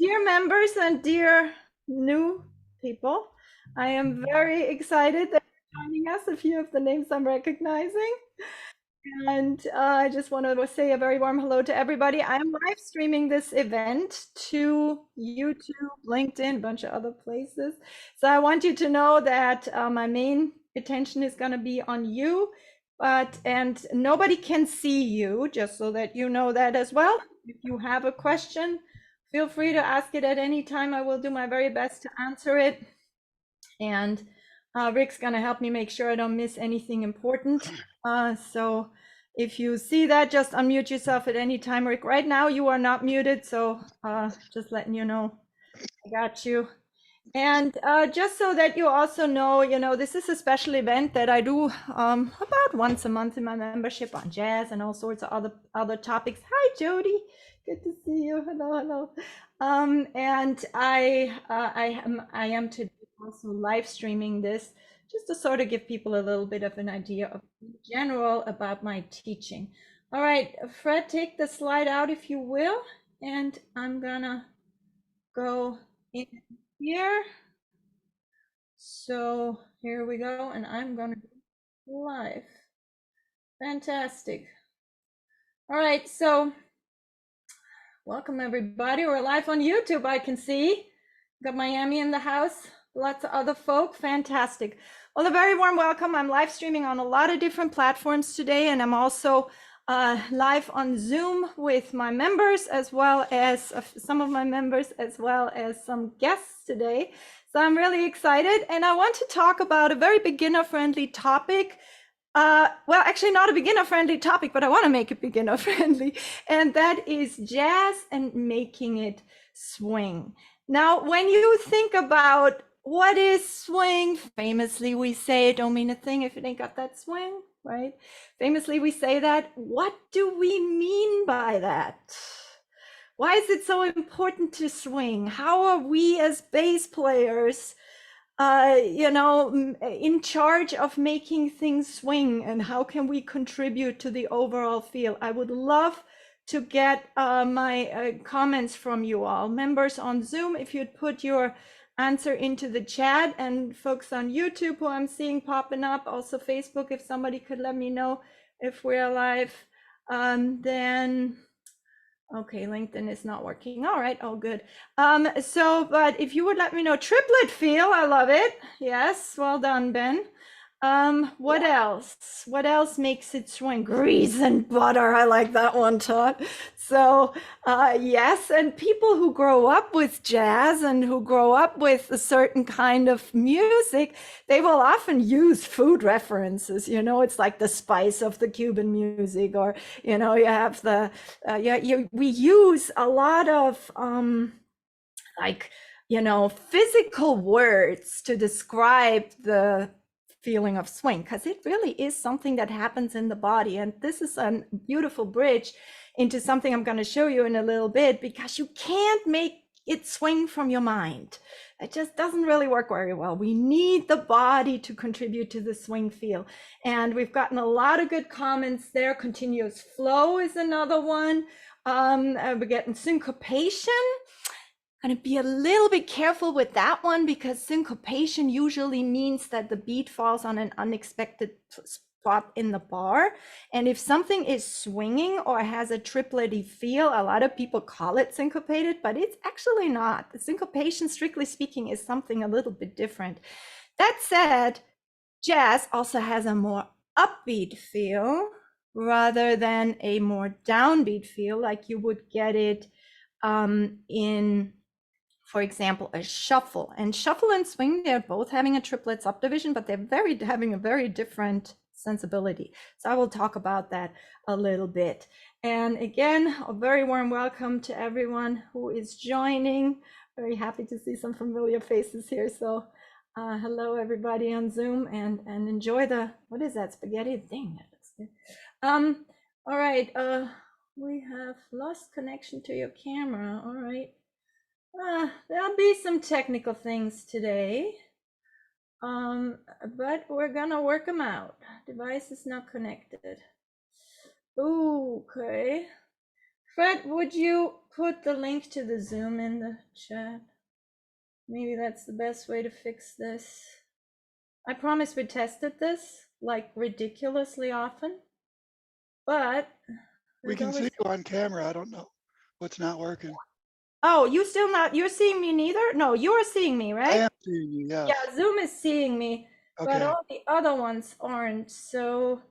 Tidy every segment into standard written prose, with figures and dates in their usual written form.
Dear members and dear new people, I am very excited that you're joining us. A few of the names I'm recognizing. And I just want to say a very warm hello to everybody. I am live streaming this event to YouTube, LinkedIn, a bunch of other places. So I want you to know that my main attention is going to be on you, and nobody can see you, just so that you know that as well. If you have a question, feel free to ask it at any time. I will do my very best to answer it. And Rick's going to help me make sure I don't miss anything important. So if you see that, just unmute yourself at any time. Rick, right now you are not muted, so just letting you know, I got you. And just so that you also know, this is a special event that I do about once a month in my membership on jazz and all sorts of other topics. Hi, Jody. Good to see you. Hello, hello. And I am today also live streaming this just to sort of give people a little bit of an idea of in general about my teaching. All right, Fred, take the slide out if you will, and I'm gonna go in here. So here we go, and I'm gonna go live. Fantastic. All right, so welcome everybody. We're live on YouTube, I can see. Got Miami in the house, lots of other folk. Fantastic. Well, a very warm welcome. I'm live streaming on a lot of different platforms today, and I'm also live on Zoom with my members, as well as some of my members, as well as some guests today. So I'm really excited, and I want to talk about a very beginner-friendly topic. Well, actually not a beginner-friendly topic, but I want to make it beginner-friendly, and that is jazz and making it swing. Now, when you think about what is swing, famously we say it don't mean a thing if it ain't got that swing, right? Famously we say that. What do we mean by that? Why is it so important to swing? How are we as bass players in charge of making things swing, and how can we contribute to the overall feel? I would love to get my comments from you all. Members on Zoom, if you'd put your answer into the chat, and folks on YouTube who I'm seeing popping up, also Facebook, if somebody could let me know if we're live, then okay, LinkedIn is not working. All right, all good. But if you would let me know, triplet feel, I love it. Yes, well done, Ben. What else? What else makes it swing? Grease and butter. I like that one, Todd. So, yes, and people who grow up with jazz and who grow up with a certain kind of music, they will often use food references. It's like the spice of the Cuban music, or you have the we use a lot of physical words to describe the feeling of swing, because it really is something that happens in the body. And this is a beautiful bridge into something I'm going to show you in a little bit, because you can't make it swing from your mind. It just doesn't really work very well. We need the body to contribute to the swing feel. And we've gotten a lot of good comments there. Continuous flow is another one. We're getting syncopation. Going to be a little bit careful with that one, because syncopation usually means that the beat falls on an unexpected spot in the bar. And if something is swinging or has a triplety feel, a lot of people call it syncopated, but it's actually not. The syncopation, strictly speaking, is something a little bit different. That said, jazz also has a more upbeat feel rather than a more downbeat feel, like you would get it in, for example, a shuffle. And shuffle and swing, they're both having a triplet subdivision, but they're having a very different sensibility. So I will talk about that a little bit. And again, a very warm welcome to everyone who is joining. Very happy to see some familiar faces here. So hello everybody on Zoom, and enjoy the, what is that, spaghetti thing? That looks good. All right, we have lost connection to your camera. All right. There'll be some technical things today, but we're gonna work them out. Device is not connected. Okay. Fred, would you put the link to the Zoom in the chat? Maybe that's the best way to fix this. I promise we tested this like ridiculously often, but we can see you on camera. I don't know what's not working. Oh, you still not, you're seeing me neither? No, you're seeing me, right? I am seeing you, yes. Yeah, Zoom is seeing me, but Okay. all the other ones aren't. So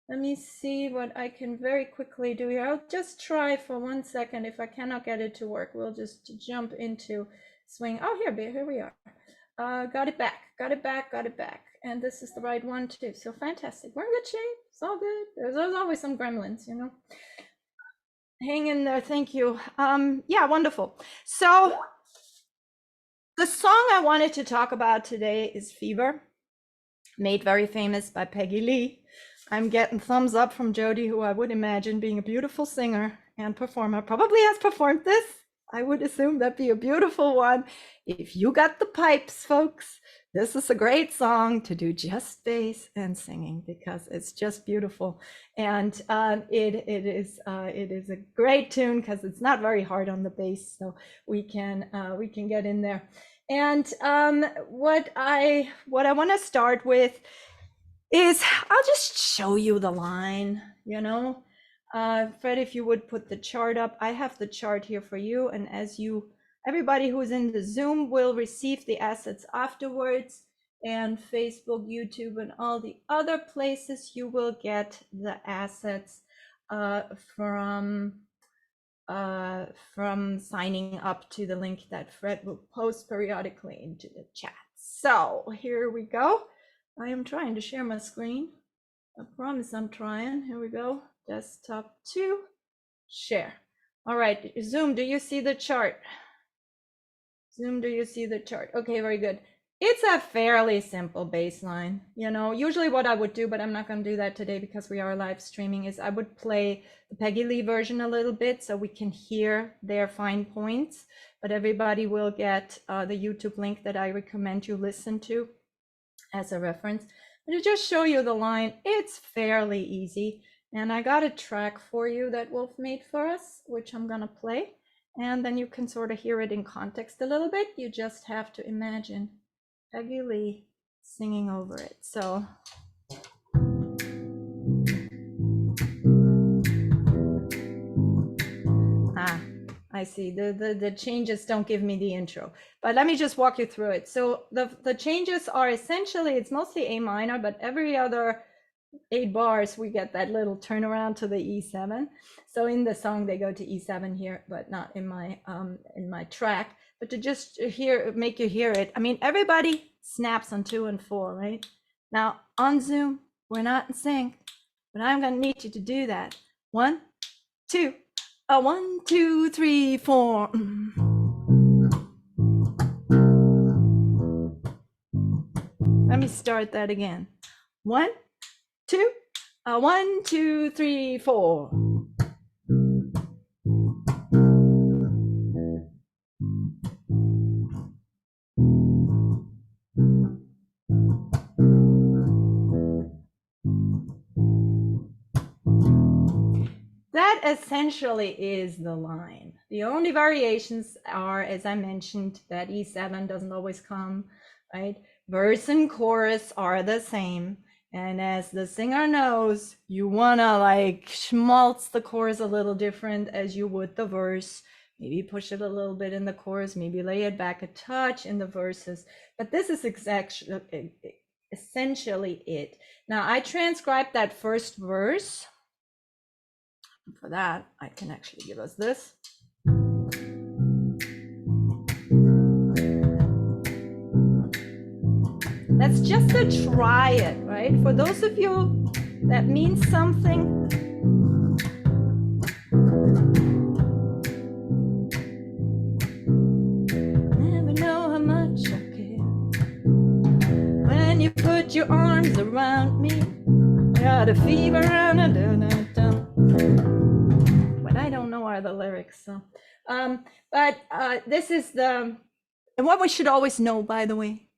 let me see what I can very quickly do here. I'll just try for 1 second. If I cannot get it to work, we'll just jump into swing. Oh, here we are. Got it back, got it back, got it back. And this is the right one too. So fantastic. We're in good shape. It's all good. There's always some gremlins, you know. Hang in there. Thank you. Yeah, wonderful. So the song I wanted to talk about today is Fever, made very famous by Peggy Lee. I'm getting thumbs up from Jody, who I would imagine being a beautiful singer and performer, probably has performed this. I would assume that'd be a beautiful one. If you got the pipes, folks, this is a great song to do just bass and singing because it's just beautiful. And it is a great tune because it's not very hard on the bass, so we can get in there. And what I want to start with is I'll just show you the line, you know. Fred, if you would put the chart up, I have the chart here for you. And as everybody who's in the Zoom will receive the assets afterwards, and Facebook, YouTube, and all the other places you will get the assets from signing up to the link that Fred will post periodically into the chat. So here we go. I am trying to share my screen. I promise I'm trying. Here we go. Desktop 2, share. All right, Zoom, do you see the chart? Zoom, do you see the chart? Okay, very good. It's a fairly simple baseline. You know, usually what I would do, but I'm not going to do that today because we are live streaming, is I would play the Peggy Lee version a little bit so we can hear their fine points. But everybody will get the YouTube link that I recommend you listen to as a reference. But to just show you the line, it's fairly easy. And I got a track for you that Wolf made for us, which I'm going to play. And then you can sort of hear it in context a little bit. You just have to imagine Peggy Lee singing over it. So I see the changes don't give me the intro, but let me just walk you through it. So the changes are essentially, it's mostly A minor, but every other 8 bars we get that little turnaround to the E7. So in the song they go to E7 here, but not in my track. But to just make you hear it, I mean, everybody snaps on 2 and 4, right? Now on Zoom we're not in sync, but I'm gonna need you to do that. 1, 2, 1, 2, 3, 4. Let me start that again. 1, 2, 1, 2, 3, 4. That essentially is the line. The only variations are, as I mentioned, that E7 doesn't always come, right? Verse and chorus are the same. And as the singer knows, you wanna like schmaltz the chorus a little different as you would the verse. Maybe push it a little bit in the chorus, maybe lay it back a touch in the verses. But this is essentially it. Now I transcribed that first verse. For that, I can actually give us this. That's just a triad, right? For those of you that means something. Never know how much I care when you put your arms around me. Got a fever and a dun-dun-dun. What I don't know are the lyrics. So, this is and what we should always know, by the way,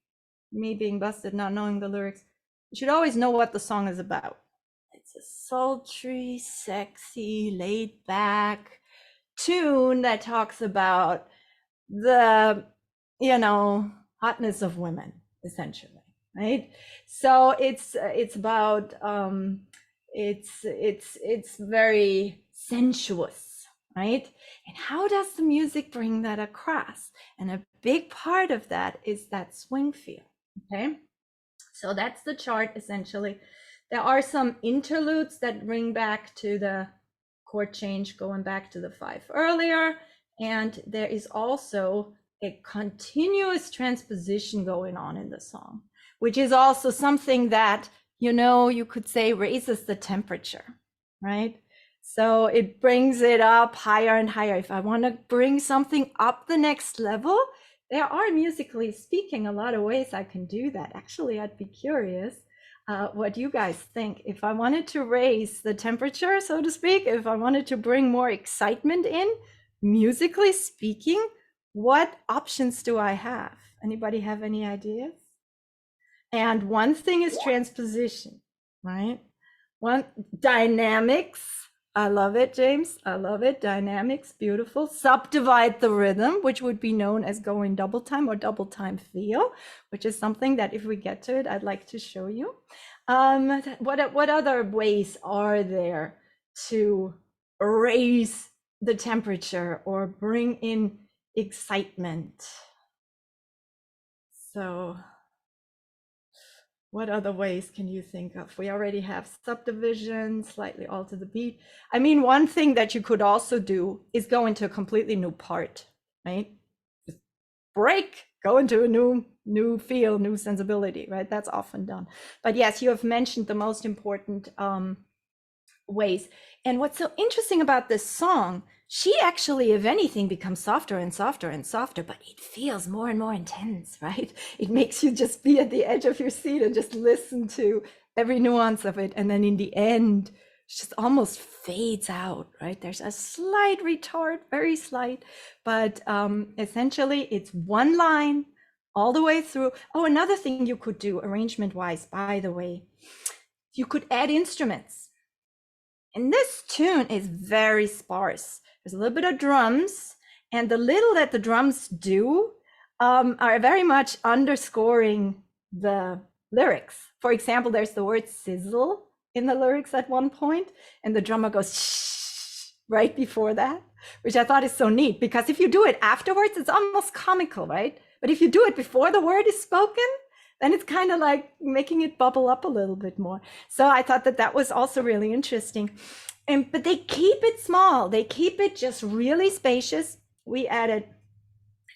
me being busted, not knowing the lyrics, you should always know what the song is about. It's a sultry, sexy, laid back, tune that talks about the, you know, hotness of women, essentially, right? So it's about it's very sensuous, right? And how does the music bring that across? And a big part of that is that swing feel. Okay, so that's the chart essentially. There are some interludes that bring back to the chord change, going back to the 5 earlier, and there is also a continuous transposition going on in the song, which is also something that, you know, you could say raises the temperature, right? So it brings it up higher and higher. If I want to bring something up the next level, there are, musically speaking, a lot of ways I can do that. Actually, I'd be curious what you guys think. If I wanted to raise the temperature, so to speak, if I wanted to bring more excitement in, musically speaking, what options do I have? Anybody have any ideas? And one thing is transposition, right? One, dynamics. I love it, James. I love it. Dynamics, beautiful. Subdivide the rhythm, which would be known as going double time or double time feel, which is something that if we get to it, I'd like to show you. What other ways are there to raise the temperature or bring in excitement? So what other ways can you think of? We already have subdivision, slightly alter the beat. I mean, one thing that you could also do is go into a completely new part, right? Just break, go into a new feel, new sensibility, right? That's often done. But yes, you have mentioned the most important ways. And what's so interesting about this song, she actually, if anything, becomes softer and softer and softer, but it feels more and more intense, right? It makes you just be at the edge of your seat and just listen to every nuance of it. And then in the end, it just almost fades out, right? There's a slight retard, very slight, but essentially it's one line all the way through. Oh, another thing you could do arrangement-wise, by the way, you could add instruments. And this tune is very sparse. There's a little bit of drums, and the little that the drums do are very much underscoring the lyrics. For example, there's the word sizzle in the lyrics at one point, and the drummer goes shh right before that, which I thought is so neat, because if you do it afterwards, it's almost comical, right? But if you do it before the word is spoken, then it's kind of like making it bubble up a little bit more. So I thought that that was also really interesting. But they keep it small. They keep it just really spacious. We added,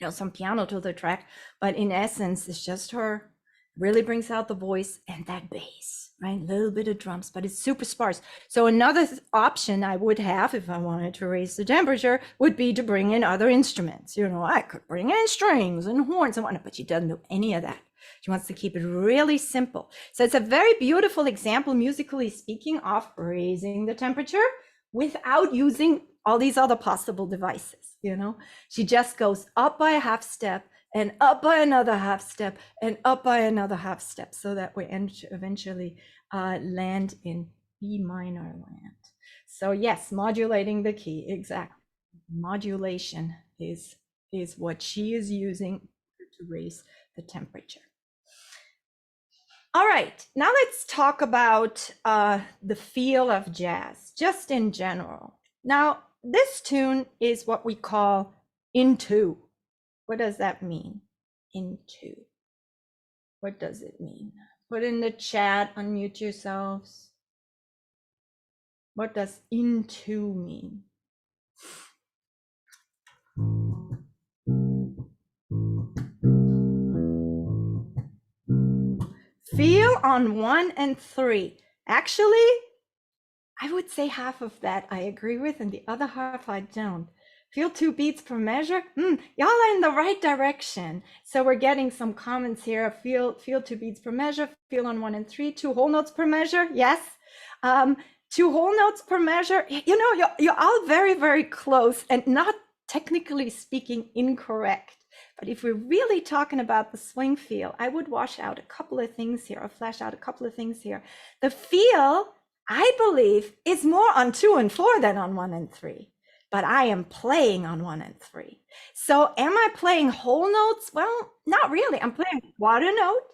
you know, some piano to the track, but in essence, it's just her. Really brings out the voice and that bass, right? A little bit of drums, but it's super sparse. So another option I would have if I wanted to raise the temperature would be to bring in other instruments. You know, I could bring in strings and horns and whatnot, but she doesn't do any of that. She wants to keep it really simple. So it's a very beautiful example, musically speaking, of raising the temperature without using all these other possible devices. You know, she just goes up by a half step and up by another half step and up by another half step, so that we eventually land in B minor land. So yes, modulating the key, exactly. Modulation is what she is using to raise the temperature. All right, now let's talk about the feel of jazz, just in general. Now, this tune is what we call into. What does that mean? Into. What does it mean? Put in the chat, unmute yourselves. What does into mean? Feel on 1 and 3. Actually, I would say half of that I agree with, and the other half I don't. Feel 2 beats per measure. Y'all are in the right direction. So we're getting some comments here. Feel 2 beats per measure. Feel on 1 and 3. 2 whole notes per measure. Yes. 2 whole notes per measure. You know, you're all very, very close and not technically speaking incorrect. But if we're really talking about the swing feel, I would wash out a couple of things here, or flash out a couple of things here. The feel, I believe, is more on 2 and 4 than on 1 and 3. but I am playing on 1 and 3. So am I playing whole notes? Well, not really. I'm playing a quarter note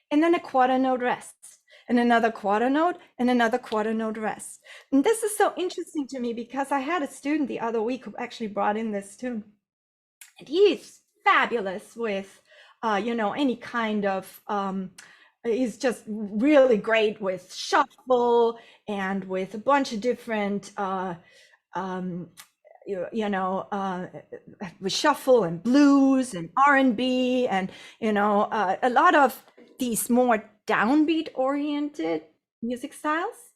and then a quarter note rest and another quarter note and another quarter note rest. And this is so interesting to me because I had a student the other week who actually brought in this tune. And he's fabulous with, any kind of, he's just really great with shuffle and with a bunch of different, with shuffle and blues and R&B and, a lot of these more downbeat oriented music styles.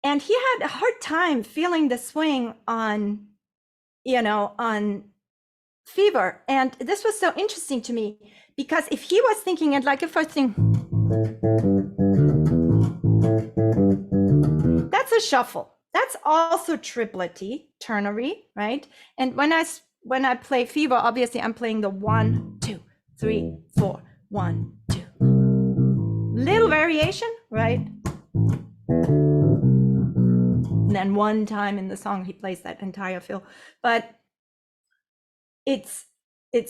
And he had a hard time feeling the swing on Fever. And this was so interesting to me because if he was thinking it like if I think, that's a shuffle. That's also triplety, ternary, right? And when I play Fever, obviously I'm playing the 1, 2, 3, 4, 1, 2. Little variation, right? And then one time in the song he plays that entire fill, but it's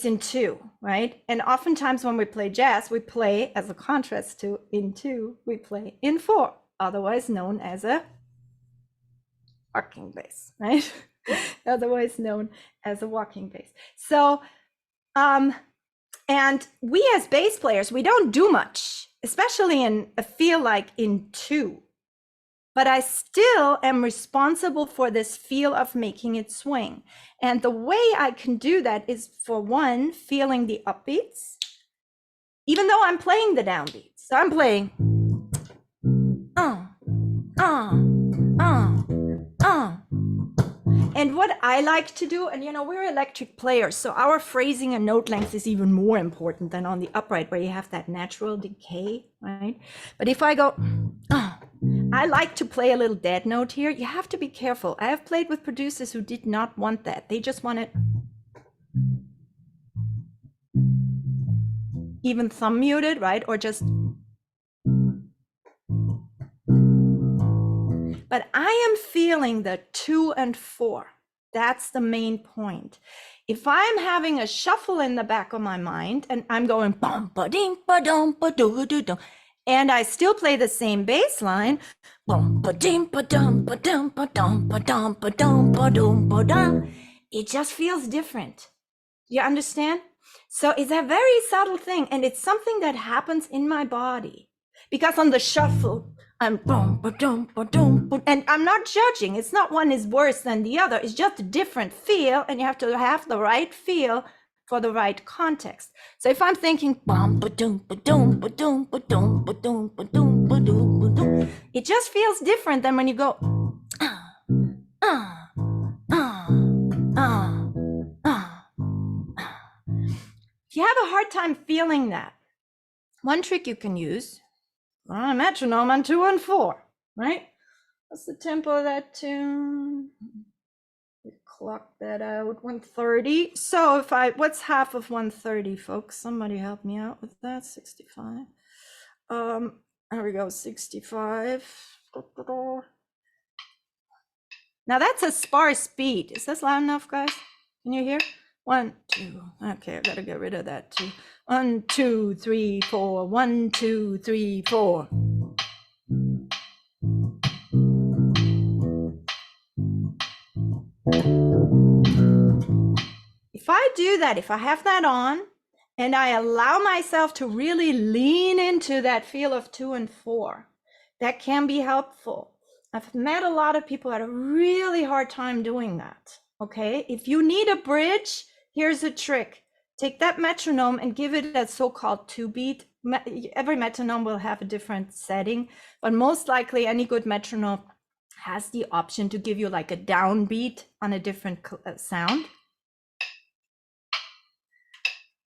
in 2, right? And oftentimes when we play jazz, we play as a contrast to in 2, we play in 4, otherwise known as a walking bass, right? Otherwise known as a walking bass. So, and we as bass players, we don't do much, especially in a feel like in 2. But I still am responsible for this feel of making it swing. And the way I can do that is, for one, feeling the upbeats, even though I'm playing the downbeats. So I'm playing, And what I like to do, and we're electric players, so our phrasing and note length is even more important than on the upright where you have that natural decay, right? But if I go, I like to play a little dead note here. You have to be careful. I have played with producers who did not want that. They just wanted even thumb muted, right? Or just. But I am feeling the 2 and 4. That's the main point. If I'm having a shuffle in the back of my mind and I'm going bum ba ding ba dum ba do do do, and I still play the same bass line, bum ba ding ba dum ba dum ba dum ba dum ba dum ba dum ba dum, it just feels different. You understand? So it's a very subtle thing, and it's something that happens in my body because on the shuffle I'm boom, ba-dum, ba-dum, ba-dum, and I'm not judging. It's not one is worse than the other. It's just a different feel, and you have to have the right feel for the right context. So if I'm thinking bum, ba-dum, ba-dum, ba-dum, ba-dum, ba-dum, ba-dum, ba-dum, ba-dum, it just feels different than when you go If you have a hard time feeling that, one trick you can use on a metronome on 2 and 4, right? What's the tempo of that tune? We clock that out, 130. So what's half of 130, folks? Somebody help me out with that, 65. There we go, 65. Now that's a sparse beat. Is this loud enough, guys? Can you hear? 1, 2. Okay, I gotta get rid of that too. 1, 2, 3, 4. 1, 2, 3, 4. If I do that, if I have that on, and I allow myself to really lean into that feel of 2 and 4, that can be helpful. I've met a lot of people who had a really hard time doing that. Okay, if you need a bridge, here's a trick. Take that metronome and give it a so-called 2-beat. Every metronome will have a different setting, but most likely any good metronome has the option to give you like a downbeat on a different sound.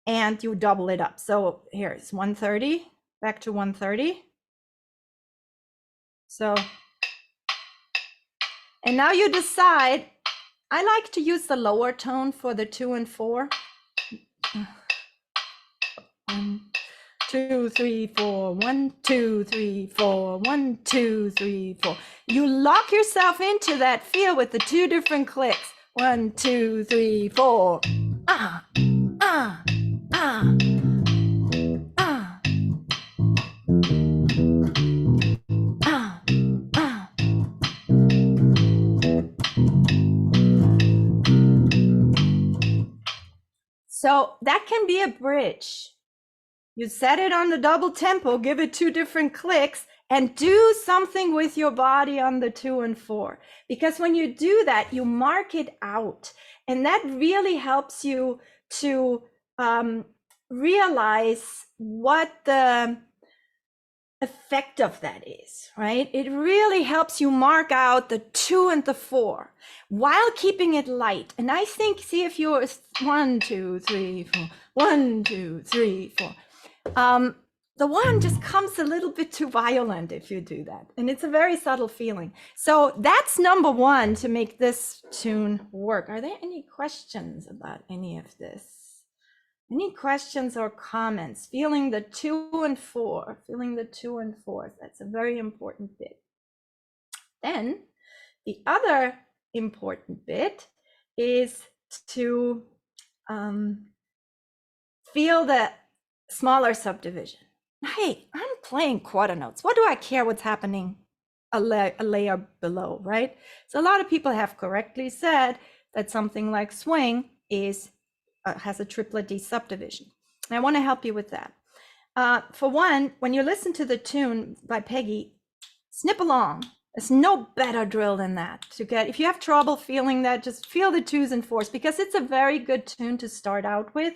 And you double it up. So here's 130, back to 130. So, and now you decide, I like to use the lower tone for the 2 and 4. 1, 2, 3, 4, 1, 2, 3, 4, 1, 2, 3, 4. You lock yourself into that feel with the 2 different clicks. 1, 2, 3, 4. Ah, ah, ah, ah, ah, ah. So that can be a bridge. You set it on the double tempo, give it 2 different clicks, and do something with your body on the 2 and 4. Because when you do that, you mark it out. And that really helps you to realize what the effect of that is, right? It really helps you mark out the 2 and the 4 while keeping it light. And I think, see if you're 1, 2, 3, 4, 1, 2, 3, 4. The 1 just comes a little bit too violent if you do that. And it's a very subtle feeling. So that's number 1 to make this tune work. Are there any questions about any of this? Any questions or comments? Feeling the 2 and 4, feeling the 2 and 4. That's a very important bit. Then the other important bit is to feel the smaller subdivision. Hey, I'm playing quarter notes. What do I care what's happening a layer below, right? So a lot of people have correctly said that something like swing is has a triplet D subdivision. And I want to help you with that. For one, when you listen to the tune by Peggy, snip along. There's no better drill than that to get. If you have trouble feeling that, just feel the 2s and 4s, because it's a very good tune to start out with,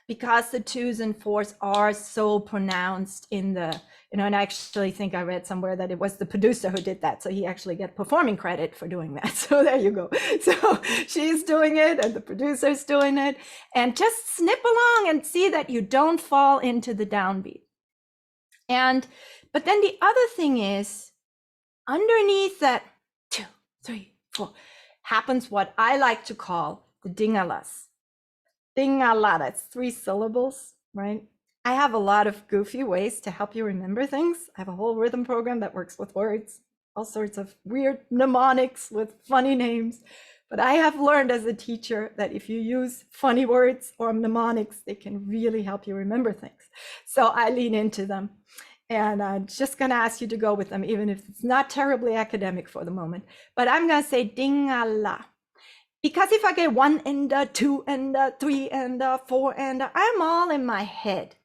because the 2s and 4s are so pronounced in the, and I actually think I read somewhere that it was the producer who did that. So he actually got performing credit for doing that. So there you go. So she's doing it and the producer's doing it, and just snip along and see that you don't fall into the downbeat. But then the other thing is, underneath that 2, 3, 4 happens what I like to call the dingalas. Dingala, that's 3 syllables, right? I have a lot of goofy ways to help you remember things. I have a whole rhythm program that works with words, all sorts of weird mnemonics with funny names. But I have learned as a teacher that if you use funny words or mnemonics, they can really help you remember things. So I lean into them. And I'm just going to ask you to go with them, even if it's not terribly academic for the moment. But I'm going to say dingala. Because if I get 1 and a 2 and a 3 and a 4 and a, I'm all in my head.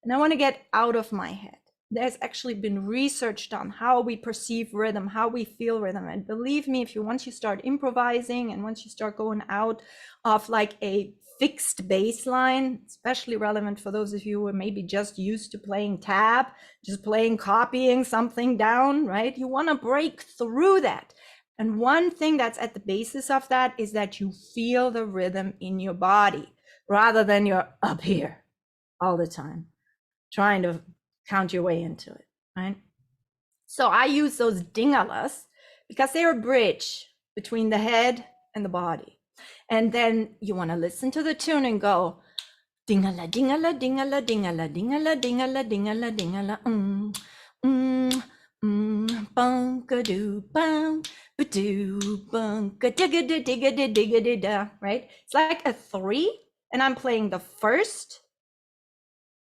And I want to get out of my head. There's actually been research done how we perceive rhythm, how we feel rhythm. And believe me, once you start improvising and once you start going out of like a fixed baseline, especially relevant for those of you who are maybe just used to playing tab, just copying something down, right? You want to break through that. And one thing that's at the basis of that is that you feel the rhythm in your body rather than you're up here all the time trying to count your way into it, right? So I use those dingalas because they're a bridge between the head and the body. And then you want to listen to the tune and go dingala, dingala, dingala, dingala, dingala, dingala, dingala, dingala, bunka doo bum, ba-doo bunka digga digga digga da, right? It's like a 3, and I'm playing the first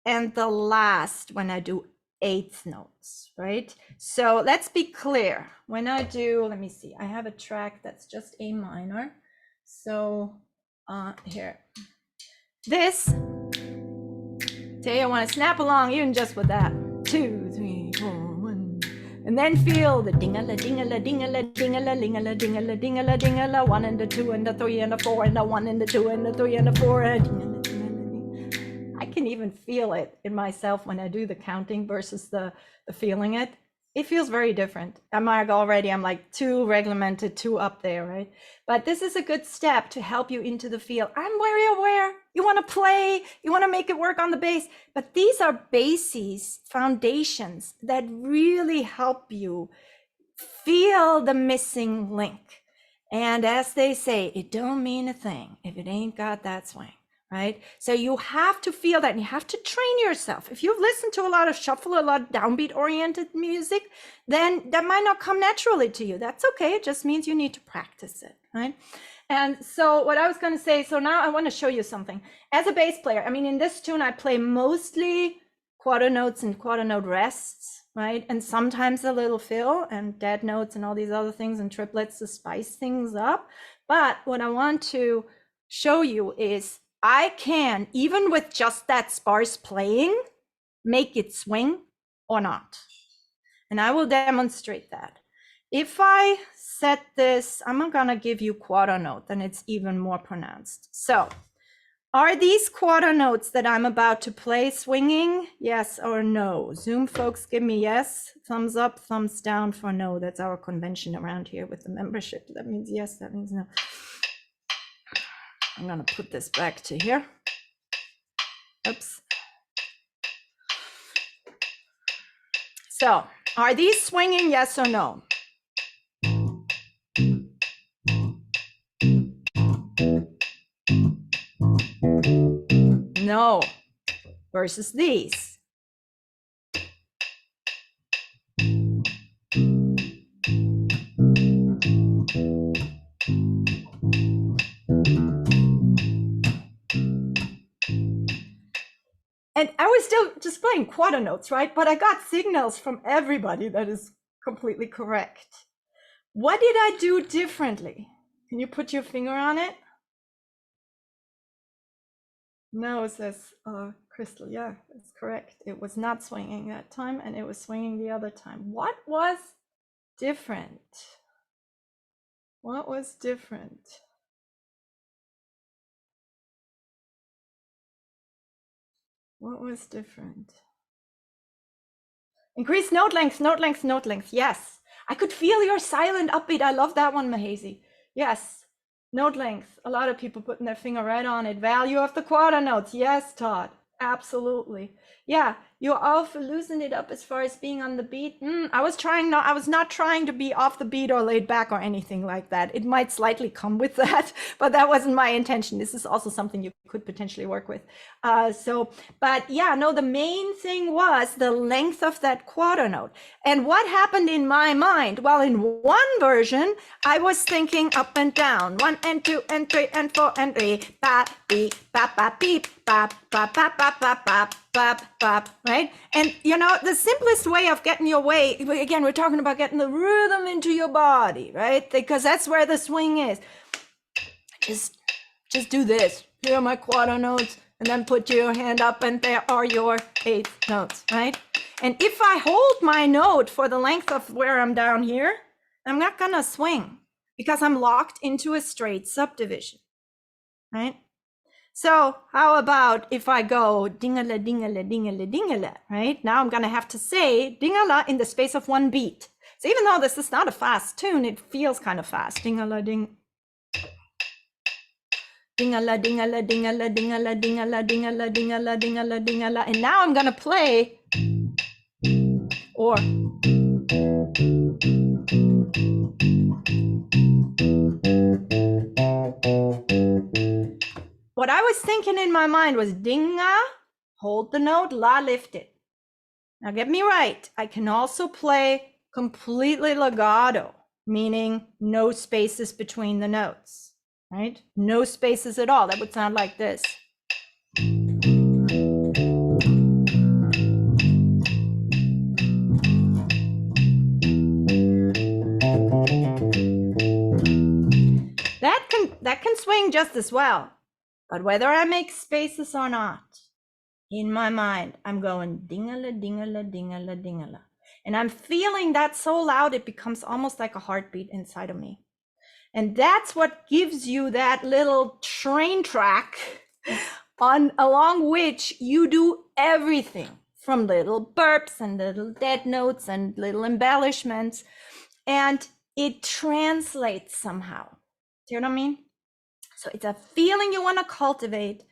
and the last when I do 8th notes, right? So let's be clear. When I do, let me see, I have a track that's just A minor. So here, this, say I want to snap along even just with that. 2, 3, 4, 1. And then feel the dingala, dingala, dingala, dingala, dingala, dingala, dingala, dingala, 1 and a 2 and a 3 and a 4 and a 1 and a 2 and a 3 and a 4 and dingala, dingala. I can even feel it in myself when I do the counting versus the feeling it. It feels very different. I'm like already, I'm like 2 reglemented, 2 up there, right? But this is a good step to help you into the feel. I'm very aware. You want to play, you want to make it work on the bass, but these are bases, foundations that really help you feel the missing link. And as they say, it don't mean a thing if it ain't got that swing, right? So you have to feel that, and you have to train yourself. If you've listened to a lot of shuffle, a lot of downbeat oriented music, then that might not come naturally to you. That's okay. It just means you need to practice it, right? And so what I was going to say, so now I want to show you something. As a bass player, I mean, in this tune, I play mostly quarter notes and quarter note rests, right? And sometimes a little fill and dead notes and all these other things and triplets to spice things up. But what I want to show you is I can, even with just that sparse playing, make it swing or not. And I will demonstrate that. If I set this, I'm gonna give you quarter note, then it's even more pronounced. So, are these quarter notes that I'm about to play swinging? Yes or no? Zoom folks, give me yes. Thumbs up, thumbs down for no. That's our convention around here with the membership. That means yes, that means no. I'm gonna put this back to here. Oops. So, are these swinging, yes or no? No. Versus these. And I was still just playing quarter notes, right? But I got signals from everybody that is completely correct. What did I do differently? Can you put your finger on it? No, says Crystal. Yeah, that's correct. It was not swinging that time, and it was swinging the other time. What was different? What was different? What was different? Increase note length, note length, note length. Yes. I could feel your silent upbeat. I love that one, Mahesi. Yes. Note length. A lot of people putting their finger right on it. Value of the quarter notes. Yes, Todd. Absolutely. Yeah, you also loosened it up as far as being on the beat. I was not trying to be off the beat or laid back or anything like that. It might slightly come with that, but that wasn't my intention. This is also something you could potentially work with. But yeah, no, the main thing was the length of that quarter note. And what happened in my mind? Well, in one version, I was thinking up and down, 1 and 2 and 3 and 4 and 3, ba, beep, ba, ba, beep, ba, ba, ba, ba, ba, ba, ba, ba, right? And you know, the simplest way of getting your way, again, we're talking about getting the rhythm into your body, right? Because that's where the swing is. Just do this. Here are my quarter notes, and then put your hand up, and there are your eighth notes, right? And if I hold my note for the length of where I'm down here, I'm not gonna swing because I'm locked into a straight subdivision, right? So how about if I go dingala, dingala, dingala, dingala, right? Now I'm gonna have to say dingala in the space of one beat. So even though this is not a fast tune, it feels kind of fast. Dingala, ding. Dingala, dingala, dingala, dingala, dingala, dingala, dingala, dingala, dingala. And now I'm gonna play or. What I was thinking in my mind was dinga, hold the note, la, lift it. Now get me right, I can also play completely legato, meaning no spaces between the notes, right? No spaces at all. That would sound like this. That can swing just as well. But whether I make spaces or not, in my mind, I'm going dingala, dingala, dingala, dingala. And I'm feeling that so loud, it becomes almost like a heartbeat inside of me. And that's what gives you that little train track along which you do everything from little burps and little dead notes and little embellishments. And it translates somehow. Do you know what I mean? So it's a feeling you want to cultivate.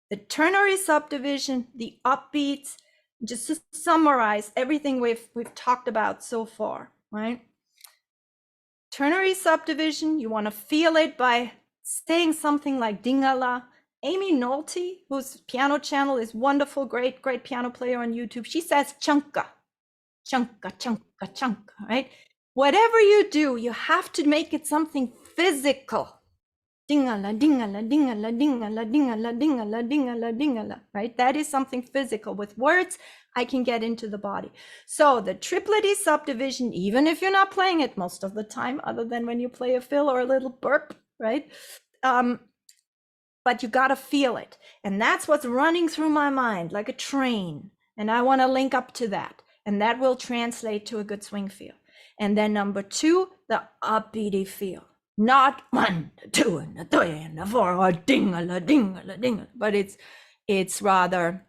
The ternary subdivision, the upbeats, just to summarize everything we've talked about so far, right? Ternary subdivision, you want to feel it by saying something like dingala, Amy Nolte, whose piano channel is wonderful, great piano player on YouTube, she says chunka, chunka, chunka, chunka, right? Whatever you do, you have to make it something physical. Dingala, dingala, dingala, dingala, dingala, dingala, dingala, dingala, right? That is something physical. With words, I can get into the body. So the triplety subdivision, even if you're not playing it most of the time, other than when you play a fill or a little burp, right? But you got to feel it. And that's what's running through my mind like a train. And I want to link up to that. And that will translate to a good swing feel. And then number 2, the upbeaty feel. Not 1, 2, and 3, and 4, or dingala, dingala, dingala. But it's rather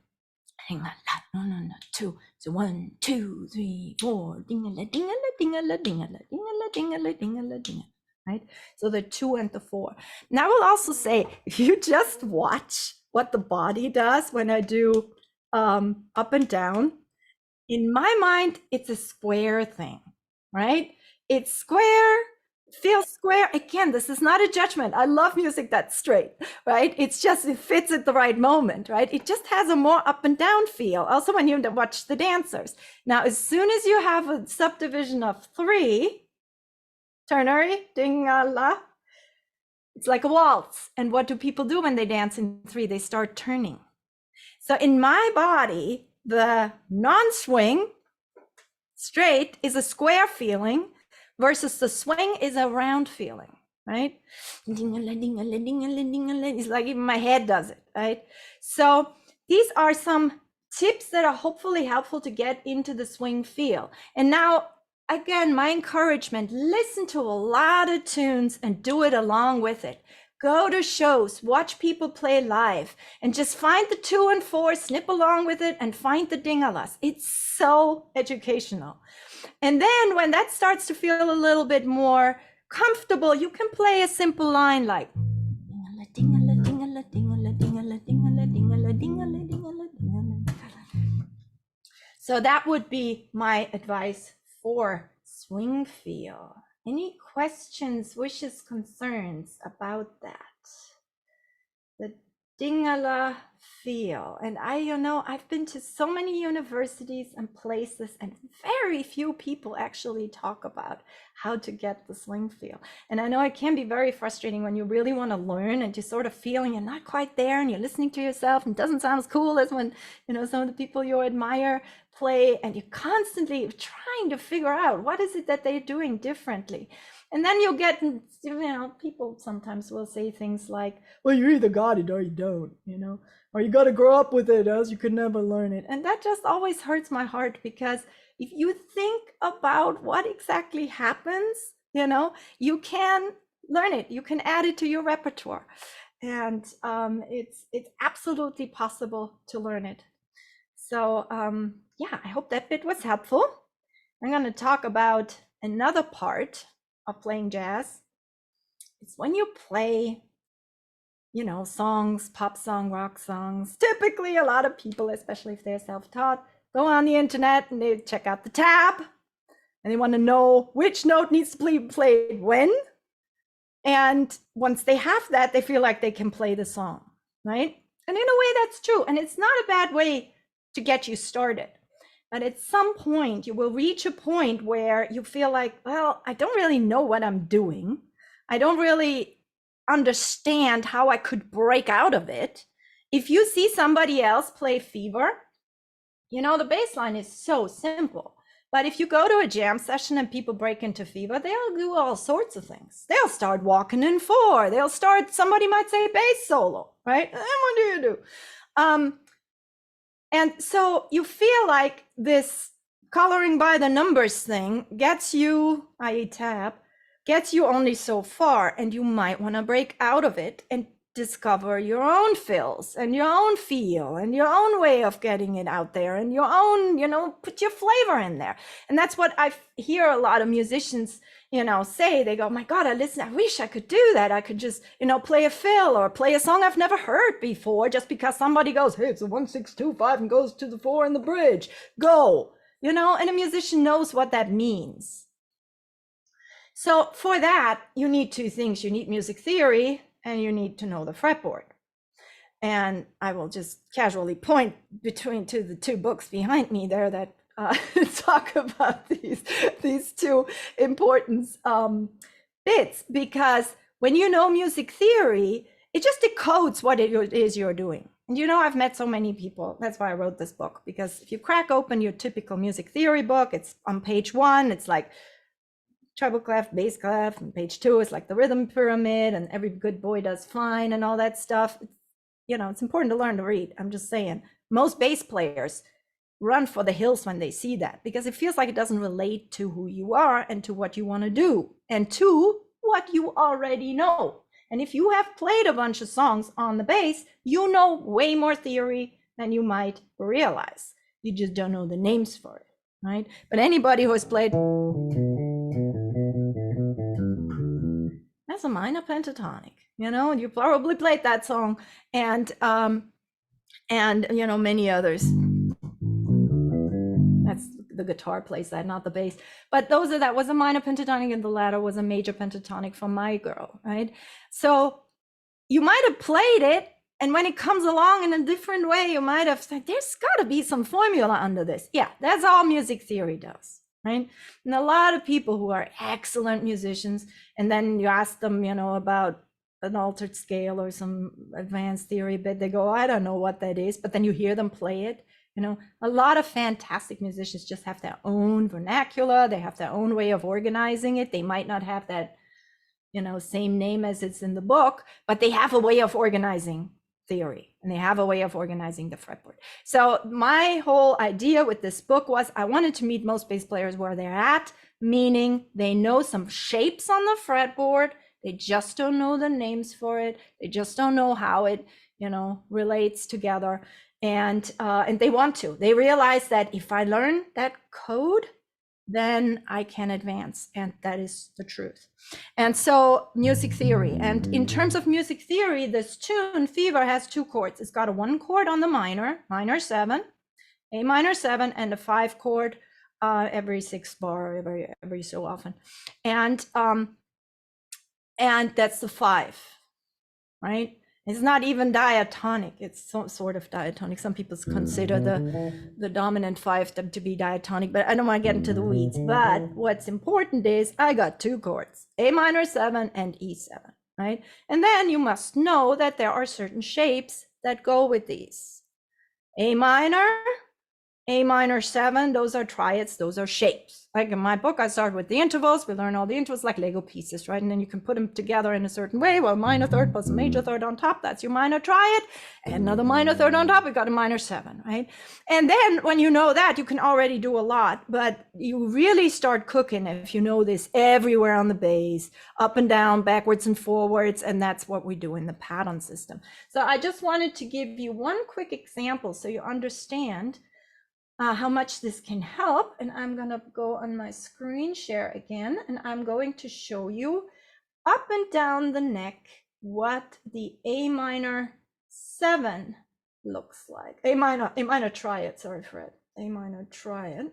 dingala, no, 2. So 1, 2, 3, 4, dingala, dingala, dingala, dingala, dingala, dingala, dingala, dingala. Right? So the 2 and the 4. Now I will also say, if you just watch what the body does when I do up and down, in my mind, it's a square thing, right? It's square, feels square. Again, this is not a judgment. I love music that's straight, right? It's just, it fits at the right moment, right? It just has a more up and down feel. Also, when you watch the dancers. Now, as soon as you have a subdivision of 3, ternary, ding-a-la, it's like a waltz. And what do people do when they dance in 3? They start turning. So in my body, the non-swing straight is a square feeling versus the swing is a round feeling, right? Ding-a-la, ding-a-la, ding-a-la, ding-a-la. It's like even my head does it, right? So these are some tips that are hopefully helpful to get into the swing feel. And now, again, my encouragement, listen to a lot of tunes and do it along with it. Go to shows, watch people play live, and just find the 2 and 4, snip along with it, and find the dingalas. It's so educational. And then when that starts to feel a little bit more comfortable, you can play a simple line like dingala, dingala, dingala, dingala, dingala, dingala, dingala, dingala, dingala, dingala. So that would be my advice for swing feel. Any questions, wishes, concerns about that? The dingala feel. And I've been to so many universities and places, and very few people actually talk about how to get the swing feel. And I know it can be very frustrating when you really want to learn and you're sort of feeling you're not quite there and you're listening to yourself and it doesn't sound as cool as when, some of the people you admire play, and you're constantly trying to figure out what is it that they're doing differently. And then you'll get, people sometimes will say things like, well, you either got it or you don't, or you got to grow up with it, else you could never learn it. And that just always hurts my heart, because if you think about what exactly happens, you can learn it, you can add it to your repertoire. And it's absolutely possible to learn it. So yeah, I hope that bit was helpful. I'm going to talk about another part of playing jazz. It's when you play, songs, pop song, rock songs. Typically, a lot of people, especially if they're self-taught, go on the internet and they check out the tab and they want to know which note needs to be played when. And once they have that, they feel like they can play the song, right? And in a way, that's true. And it's not a bad way to get you started. But at some point, you will reach a point where you feel like, well, I don't really know what I'm doing. I don't really understand how I could break out of it. If you see somebody else play Fever, the bass line is so simple. But if you go to a jam session and people break into Fever, they'll do all sorts of things. They'll start walking in 4. Somebody might say bass solo, right? And what do you do? And so you feel like this coloring by the numbers thing gets you, i.e. tab, gets you only so far, and you might want to break out of it and discover your own fills and your own feel and your own way of getting it out there and your own, put your flavor in there. And that's what I hear a lot of musicians, say. They go, my God, I wish I could do that. I could just, play a fill or play a song I've never heard before, just because somebody goes, hey, it's a 1, 6, 2, 5 and goes to the 4 in the bridge. Go, and a musician knows what that means. So for that, you need 2 things. You need music theory and you need to know the fretboard. And I will just casually point between the two books behind me there that talk about these two important bits, because when you know music theory, it just decodes what it is you're doing. And I've met so many people. That's why I wrote this book, because if you crack open your typical music theory book, it's on page 1, it's like treble clef, bass clef, and page 2 is like the rhythm pyramid, and every good boy does fine and all that stuff. It's important to learn to read. I'm just saying, most bass players run for the hills when they see that, because it feels like it doesn't relate to who you are and to what you want to do and to what you already know. And if you have played a bunch of songs on the bass, you know way more theory than you might realize. You just don't know the names for it, right? But anybody who has played, that's a minor pentatonic, you probably played that song, and many others. That's the guitar plays that, not the bass. But that was a minor pentatonic, and the latter was a major pentatonic for my girl, right? So you might have played it, and when it comes along in a different way, you might have said, there's got to be some formula under this. Yeah, that's all music theory does, right? And a lot of people who are excellent musicians, and then you ask them, about an altered scale or some advanced theory bit, they go, I don't know what that is. But then you hear them play it. A lot of fantastic musicians just have their own vernacular. They have their own way of organizing it. They might not have that, same name as it's in the book, but they have a way of organizing theory, and they have a way of organizing the fretboard. So my whole idea with this book was I wanted to meet most bass players where they're at, meaning they know some shapes on the fretboard. They just don't know the names for it. They just don't know how it, relates together. And they want to. They realize that if I learn that code, then I can advance, and that is the truth. And so music theory. And in terms of music theory, this tune, Fever, has 2 chords. It's got a 1 chord on the minor 7, A minor 7, and a 5 chord every 6 bar, every so often. And that's the 5, right? It's not even diatonic. It's some sort of diatonic. Some people consider the dominant 5 to be diatonic, but I don't want to get into the weeds. But what's important is I got 2 chords, A minor 7 and E7, right? And then you must know that there are certain shapes that go with these. A minor 7, those are triads, those are shapes. Like in my book, I start with the intervals. We learn all the intervals like Lego pieces, right? And then you can put them together in a certain way. Well, minor third plus a major third on top, that's your minor triad. And another minor third on top, we got a minor 7, right? And then when you know that, you can already do a lot, but you really start cooking if you know this everywhere on the bass, up and down, backwards and forwards, and that's what we do in the pattern system. So I just wanted to give you one quick example so you understand how much this can help. And I'm gonna go on my screen share again, and I'm going to show you up and down the neck what the A minor 7 looks like. A minor triad, sorry Fred, A minor triad.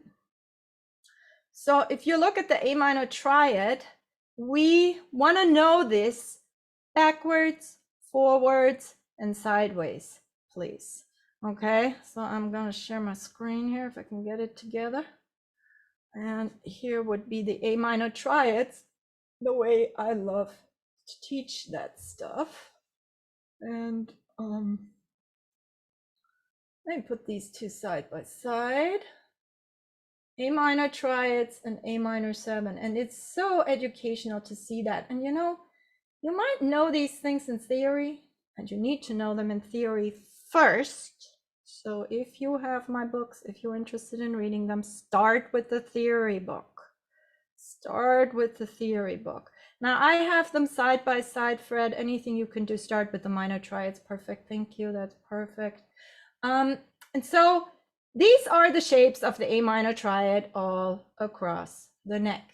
So if you look at the A minor triad, we want to know this backwards, forwards, and sideways, please. Okay, so I'm gonna share my screen here if I can get it together. And here would be the A minor triads, the way I love to teach that stuff. And let me put these 2 side by side. A minor triads and A minor 7. And it's so educational to see that. And you might know these things in theory, and you need to know them in theory first. So if you have my books, if you're interested in reading them, start with the theory book. Start with the theory book. Now I have them side by side, Fred. Anything you can do, start with the minor triads. Perfect, thank you, that's perfect. And so these are the shapes of the A minor triad all across the neck.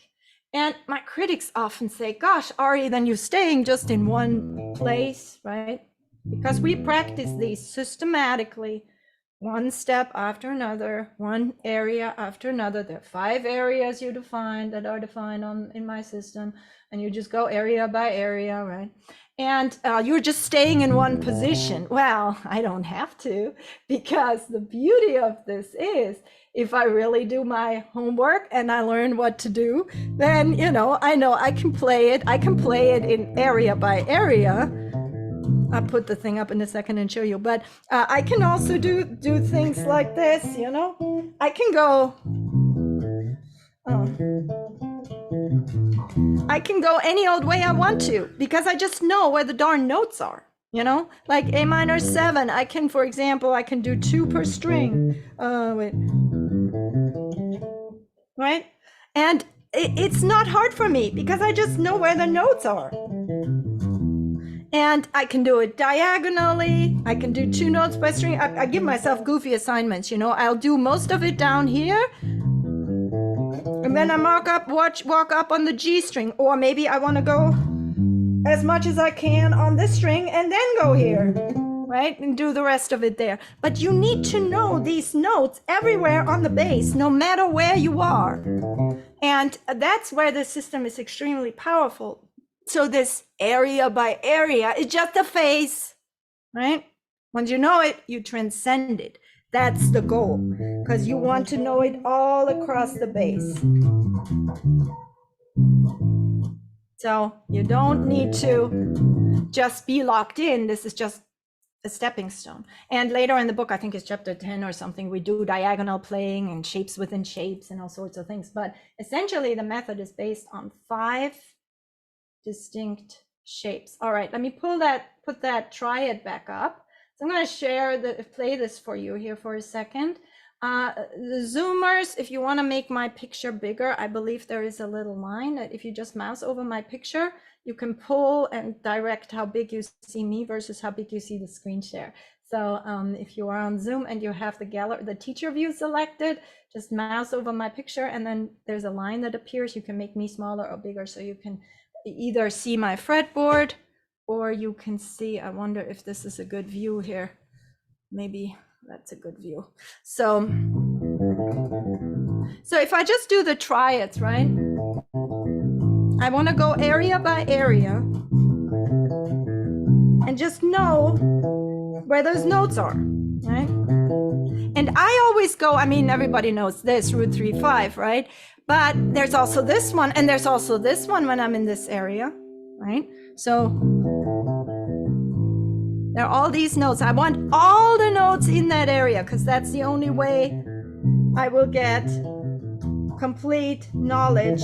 And my critics often say, gosh, Ari, then you're staying just in one place, right? Because we practice these systematically, one step after another, one area after another. There are 5 areas that are defined in my system, and you just go area by area, right? and you're just staying in one position. Well, I don't have to, because the beauty of this is, if I really do my homework and I learn what to do, then, you know I can play it. I can play it in area by area. I'll put the thing up in a second and show you, but I can also do things like this, you know. I can go any old way I want to, because I just know where the darn notes are, you know. Like A minor 7, I can, for example, I can do 2 per string. Wait. Right? And it's not hard for me, because I just know where the notes are. And I can do it diagonally. I can do 2 notes by string. I give myself goofy assignments, you know. I'll do most of it down here, and then I walk up on the G string, or maybe I want to go as much as I can on this string and then go here, right? And do the rest of it there. But you need to know these notes everywhere on the bass, no matter where you are. And that's where the system is extremely powerful. So this area by area is just a phase, right? Once you know it, you transcend it. That's the goal, because you want to know it all across the bass. So you don't need to just be locked in. This is just a stepping stone. And later in the book, I think it's chapter 10 or something, we do diagonal playing and shapes within shapes and all sorts of things. But essentially, the method is based on 5 distinct shapes. All right, let me put that triad back up. So I'm going to play this for you here for a second. The zoomers, if you want to make my picture bigger, I believe there is a little line that if you just mouse over my picture, you can pull and direct how big you see me versus how big you see the screen share. So if you are on Zoom and you have the teacher view selected, just mouse over my picture, and then there's a line that appears. You can make me smaller or bigger, so you can either see my fretboard, or you can see, I wonder if this is a good view here. Maybe that's a good view. So if I just do the triads, right? I want to go area by area and just know where those notes are, right? And I always go, I mean, everybody knows this, root 3, 5, right? But there's also this one, and there's also this one when I'm in this area, right? So there are all these notes. I want all the notes in that area, because that's the only way I will get complete knowledge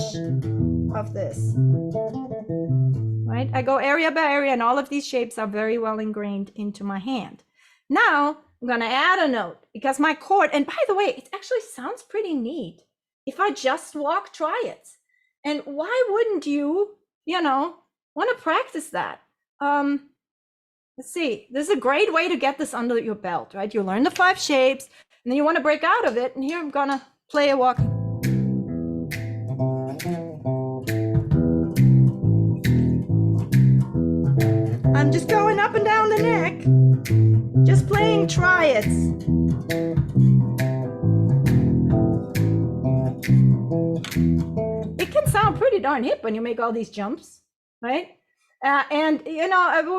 of this, right? I go area by area, and all of these shapes are very well ingrained into my hand. Now I'm going to add a note, because my chord, and by the way, it actually sounds pretty neat if I just walk triads. And why wouldn't you, want to practice that? Let's see, this is a great way to get this under your belt, right? You learn the 5 shapes, and then you want to break out of it. And here I'm gonna play a walk. I'm just going up and down the neck, just playing triads. It can sound pretty darn hip when you make all these jumps, right? And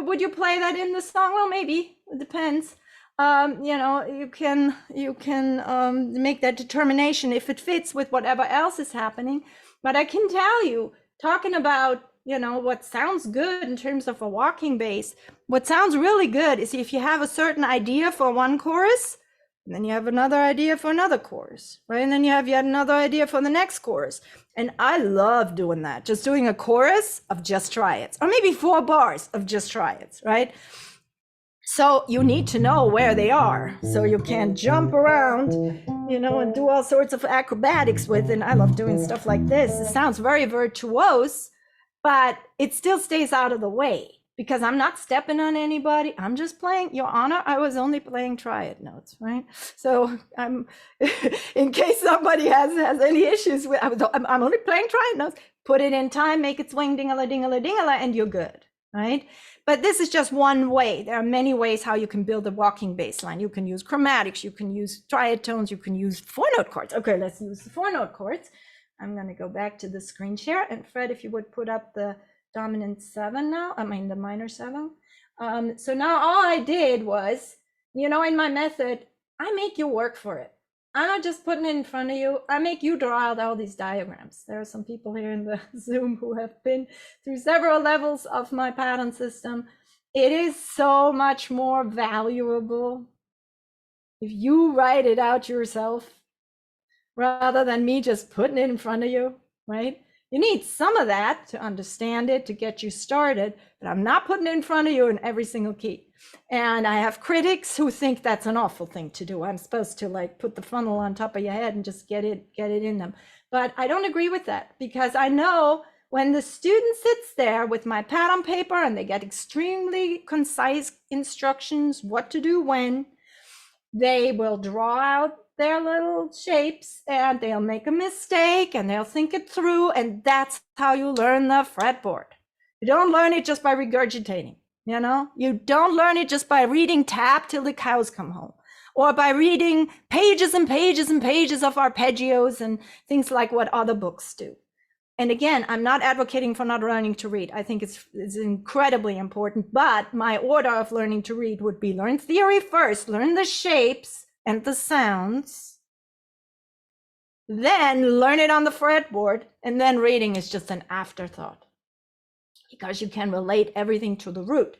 would you play that in the song? Well, maybe it depends. You can make that determination if it fits with whatever else is happening. But I can tell you, talking about what sounds good in terms of a walking bass, what sounds really good is if you have a certain idea for one chorus, and then you have another idea for another chorus, right? And then you have yet another idea for the next chorus. And I love doing that, just doing a chorus of just triads, or maybe 4 bars of just triads, right? So you need to know where they are, so you can jump around, and do all sorts of acrobatics with. And I love doing stuff like this. It sounds very virtuose, but it still stays out of the way, because I'm not stepping on anybody. I'm just playing. Your Honor, I was only playing triad notes, right? So I'm, in case somebody has any issues with, I'm only playing triad notes. Put it in time, make it swing, dingala, dingala, dingala, and you're good, right? But this is just one way. There are many ways how you can build a walking bass line. You can use chromatics, you can use triad tones, you can use 4-note chords. Okay, let's use the 4-note chords. I'm going to go back to the screen share, and Fred, if you would put up the dominant 7 now, I mean the minor 7. So now all I did was, you know, in my method, I make you work for it. I'm not just putting it in front of you. I make you draw out all these diagrams. There are some people here in the Zoom who have been through several levels of my pattern system. It is so much more valuable if you write it out yourself rather than me just putting it in front of you, right? You need some of that to understand it, to get you started, but I'm not putting it in front of you in every single key. And I have critics who think that's an awful thing to do. I'm supposed to like put the funnel on top of your head and just get it in them. But I don't agree with that, because I know when the student sits there with my pad on paper and they get extremely concise instructions what to do when, they will draw out their little shapes and they'll make a mistake and they'll think it through. And that's how you learn the fretboard. You don't learn it just by regurgitating, you know? You don't learn it just by reading tab till the cows come home, or by reading pages and pages and pages of arpeggios and things like what other books do. And again, I'm not advocating for not learning to read. I think it's incredibly important, but my order of learning to read would be learn theory first, learn the shapes and the sounds, then learn it on the fretboard, and then reading is just an afterthought, because you can relate everything to the root,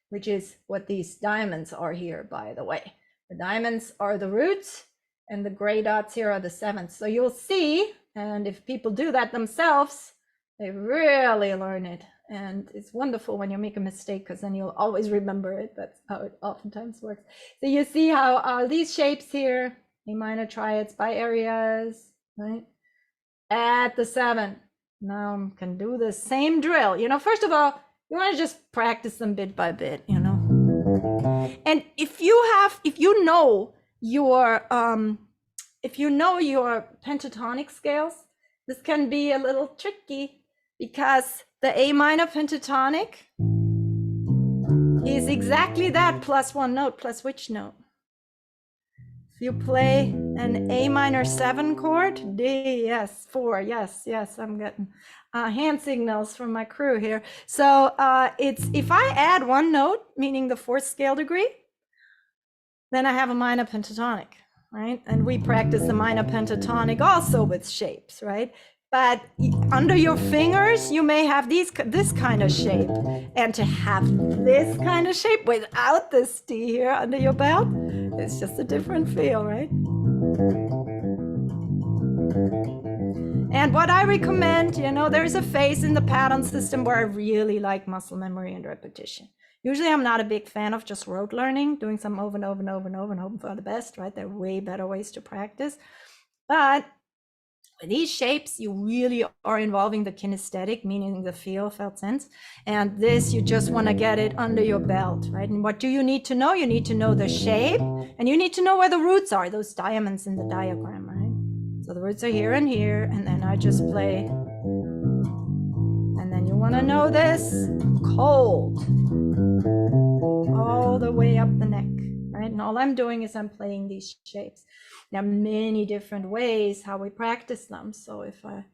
which is what these diamonds are here, by the way. The diamonds are the roots and the gray dots here are the sevenths. So you'll see, and if people do that themselves, they really learn it. And it's wonderful when you make a mistake, because then you'll always remember it. That's how it oftentimes works. So you see how these shapes here, A minor triads by areas, right? At the 7. Now I can do the same drill. You know, first of all, you want to just practice them bit by bit, you know. And if you know your pentatonic scales, this can be a little tricky, because the A minor pentatonic is exactly that, plus one note, plus which note? If you play an A minor 7 chord, D, yes, 4, yes, I'm getting hand signals from my crew here. So it's, if I add one note, meaning the 4th scale degree, then I have a minor pentatonic, right? And we practice the minor pentatonic also with shapes, right? But under your fingers, you may have this kind of shape. And to have this kind of shape without this D here under your belt, it's just a different feel, right? And what I recommend, you know, there's a phase in the pattern system where I really like muscle memory and repetition. Usually I'm not a big fan of just rote learning, doing some over and over and over and over and hoping for the best, right? There are way better ways to practice. But with these shapes, you really are involving the kinesthetic, meaning the felt sense. And this, you just want to get it under your belt, right? And what do you need to know? You need to know the shape, and you need to know where the roots are, those diamonds in the diagram, right? So the roots are here, and then I just play. And then you want to know this cold, all the way up the neck, right? And all I'm doing is I'm playing these shapes. There are many different ways how we practice them. So if I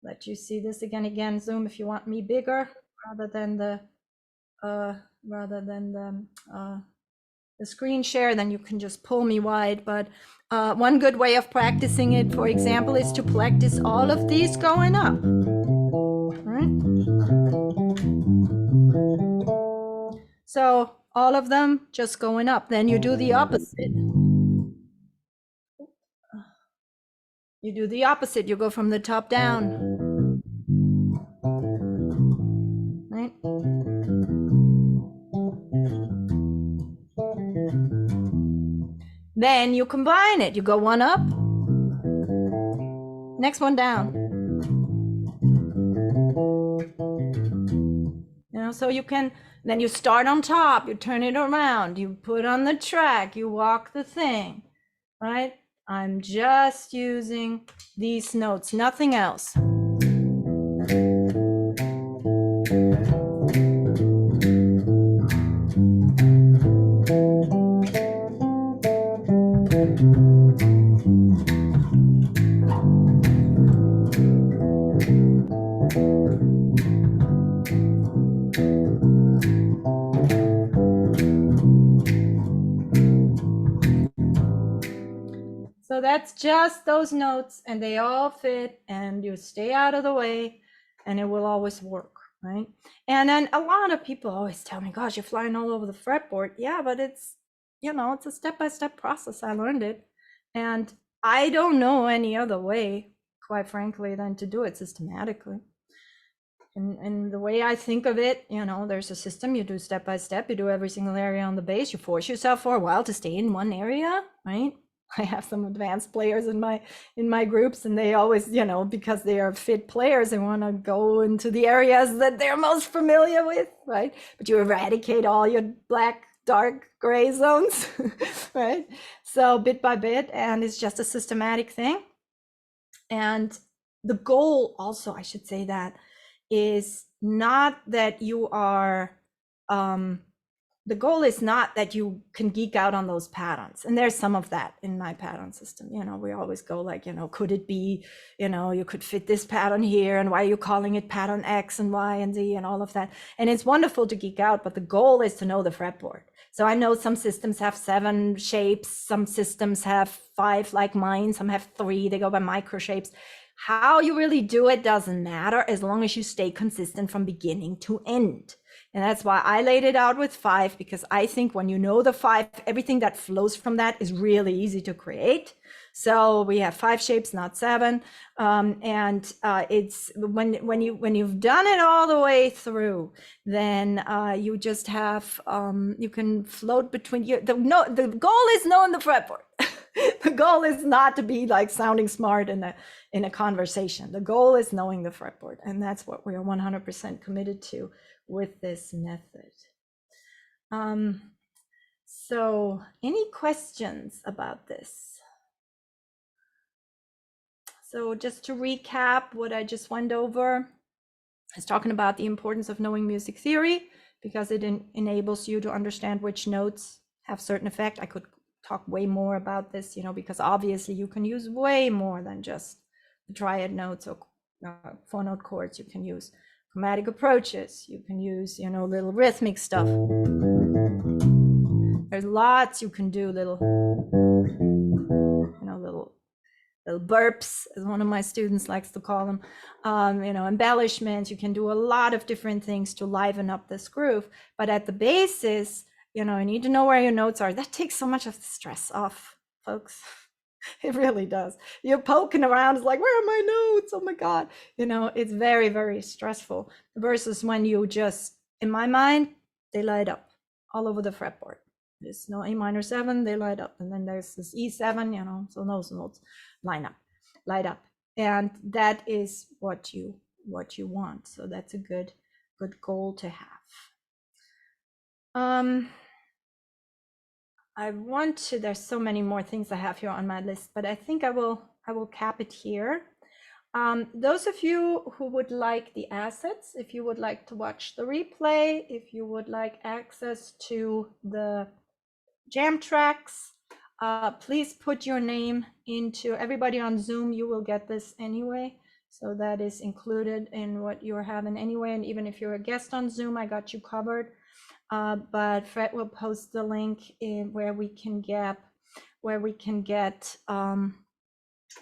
let you see this again, Zoom, if you want me bigger rather than the screen share, then you can just pull me wide. But one good way of practicing it, for example, is to practice all of these going up. Right? So all of them just going up. Then you do the opposite. You do the opposite. You go from the top down. Right? Then you combine it. You go one up, next one down. You know, so you can, then you start on top, you turn it around, you put on the track, you walk the thing, right? I'm just using these notes, nothing else. So that's just those notes, and they all fit, and you stay out of the way, and it will always work, right? And then a lot of people always tell me, gosh, you're flying all over the fretboard. Yeah, but it's, it's a step-by-step process. I learned it. And I don't know any other way, quite frankly, than to do it systematically. And the way I think of it, there's a system, you do step by step, you do every single area on the bass, you force yourself for a while to stay in one area, right? I have some advanced players in my groups, and they always, because they are fit players, they want to go into the areas that they're most familiar with, right? But you eradicate all your black, dark, gray zones, right? So bit by bit, and it's just a systematic thing. And the goal also, I should say that, is not that you are, the goal is not that you can geek out on those patterns. And there's some of that in my pattern system. We always go like, could it be, you could fit this pattern here, and why are you calling it pattern X and Y and Z and all of that? And it's wonderful to geek out, but the goal is to know the fretboard. So I know some systems have 7 shapes, some systems have 5 like mine, some have 3, they go by micro shapes. How you really do it doesn't matter as long as you stay consistent from beginning to end. And that's why I laid it out with 5, because I think when you know the 5, everything that flows from that is really easy to create. So we have 5 shapes, not 7. It's when you've done it all the way through, then you just have, you can float between the goal is knowing the fretboard. The goal is not to be like sounding smart in a conversation. The goal is knowing the fretboard, and that's what we are 100% committed to with this method. So any questions about this? So just to recap what I just went over, I was talking about the importance of knowing music theory, because it enables you to understand which notes have certain effect. I could talk way more about this, because obviously you can use way more than just the triad notes or 4-note chords. You can use chromatic approaches. You can use, little rhythmic stuff. There's lots you can do, little burps, as one of my students likes to call them, embellishments. You can do a lot of different things to liven up this groove. But at the basis, you need to know where your notes are. That takes so much of the stress off, folks. It really does. You're poking around, it's like, where are my notes? Oh my God. It's very, very stressful, versus when you just, in my mind, they light up all over the fretboard. There's no A minor 7, they light up. And then there's this E7, so those notes light up. And that is what you want. So that's a good goal to have. There's so many more things I have here on my list, but I think I will cap it here. Those of you who would like the assets, if you would like to watch the replay, if you would like access to the jam tracks, please put your name into, everybody on Zoom, you will get this anyway. So that is included in what you're having anyway. And even if you're a guest on Zoom, I got you covered. But Fred will post the link in where we can get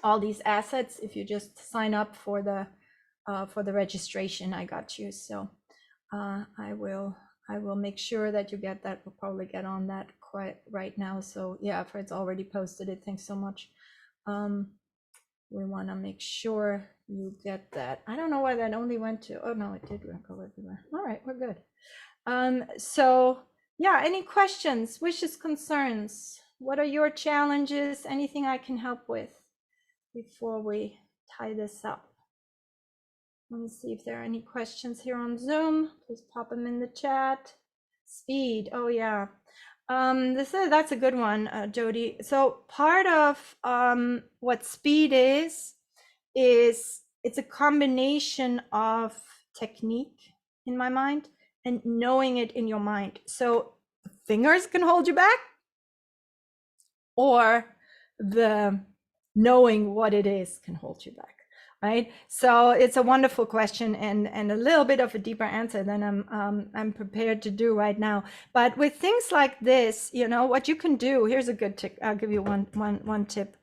all these assets. If you just sign up for the registration, I got you. So I will make sure that you get that. We'll probably get on that quite right now. So yeah, Fred's already posted it. Thanks so much. We want to make sure you get that. I don't know why that only went to, oh no, it did go everywhere. All right, we're good. So yeah, any questions, wishes, concerns? What are your challenges? Anything I can help with before we tie this up? Let me see if there are any questions here on Zoom. Please pop them in the chat. Speed, oh yeah. That's a good one, Jody. So part of what speed is it's a combination of technique in my mind and knowing it in your mind. So the fingers can hold you back, or the knowing what it is can hold you back, right? So it's a wonderful question, and a little bit of a deeper answer than I'm prepared to do right now. But with things like this, what you can do, here's a good tip. I'll give you one tip.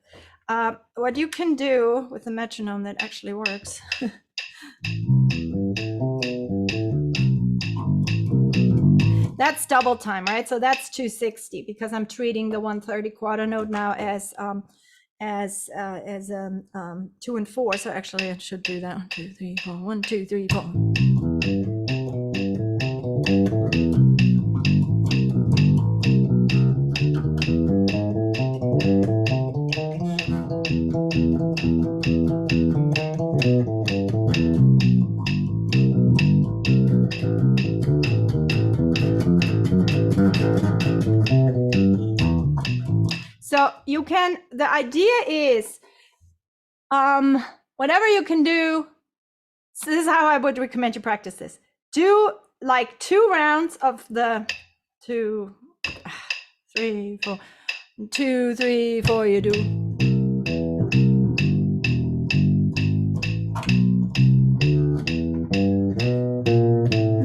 what you can do with the metronome that actually works. That's double time, right? So that's 260 because I'm treating the 130 quarter note now as 2 and 4. So actually I should do that. 1, 2, 3, 4. 1, 2, 3, 4. So you can, the idea is, whatever you can do, so this is how I would recommend you practice this. Do like 2 rounds of the 2, 3, 4, 2, 3, 4, you do.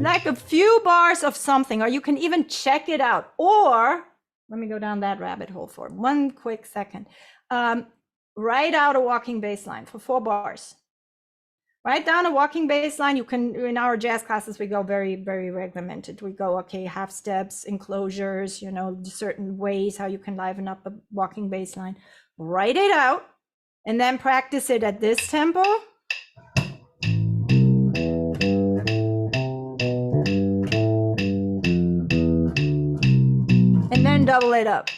Like a few bars of something, or you can even check it out. Or, let me go down that rabbit hole for 1 quick second. Write out a walking bass line for 4 bars. Write down a walking bass line. You can, in our jazz classes, we go very, very regimented. We go, okay, half steps, enclosures, you know, certain ways how you can liven up a walking bass line. Write it out and then practice it at this tempo. And then double it up.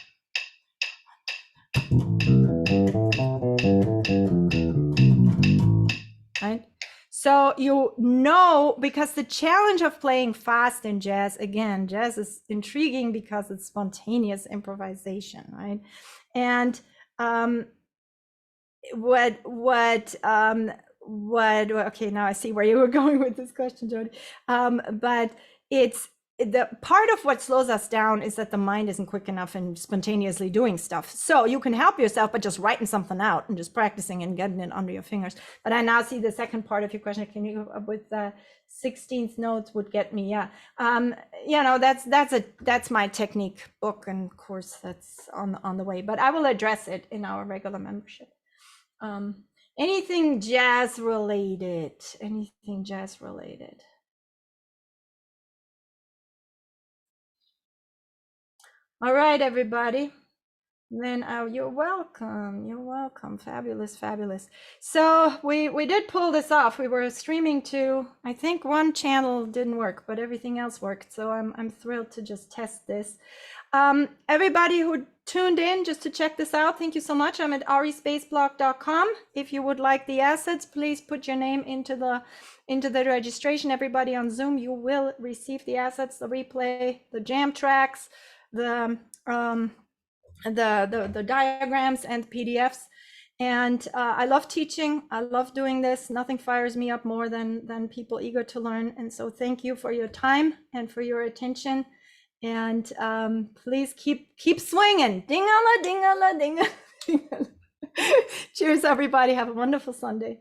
Right? So you know, because the challenge of playing fast in jazz, again, jazz is intriguing because it's spontaneous improvisation, right? And okay, now I see where you were going with this question, Jody. But it's the part of what slows us down is that the mind isn't quick enough in spontaneously doing stuff. So you can help yourself by just writing something out and just practicing and getting it under your fingers. But I now see the second part of your question. Can you go up with 16th notes would get me? Yeah. You know, that's my technique book and course that's on the way. But I will address it in our regular membership. Anything jazz related? Anything jazz related? All right, everybody. Then you're welcome. You're welcome. Fabulous, fabulous. So we did pull this off. We were streaming to, I think 1 channel didn't work, but everything else worked. So I'm thrilled to just test this. Everybody who tuned in just to check this out, thank you so much. I'm at arispaceblock.com. If you would like the assets, please put your name into the registration. Everybody on Zoom, you will receive the assets, the replay, the jam tracks, the diagrams and PDFs. And I love teaching. I love doing this. Nothing fires me up more than people eager to learn. And so thank you for your time and for your attention. And please keep swinging. Ding-a-la, ding-a-la, ding-a-la. Cheers, everybody. Have a wonderful Sunday.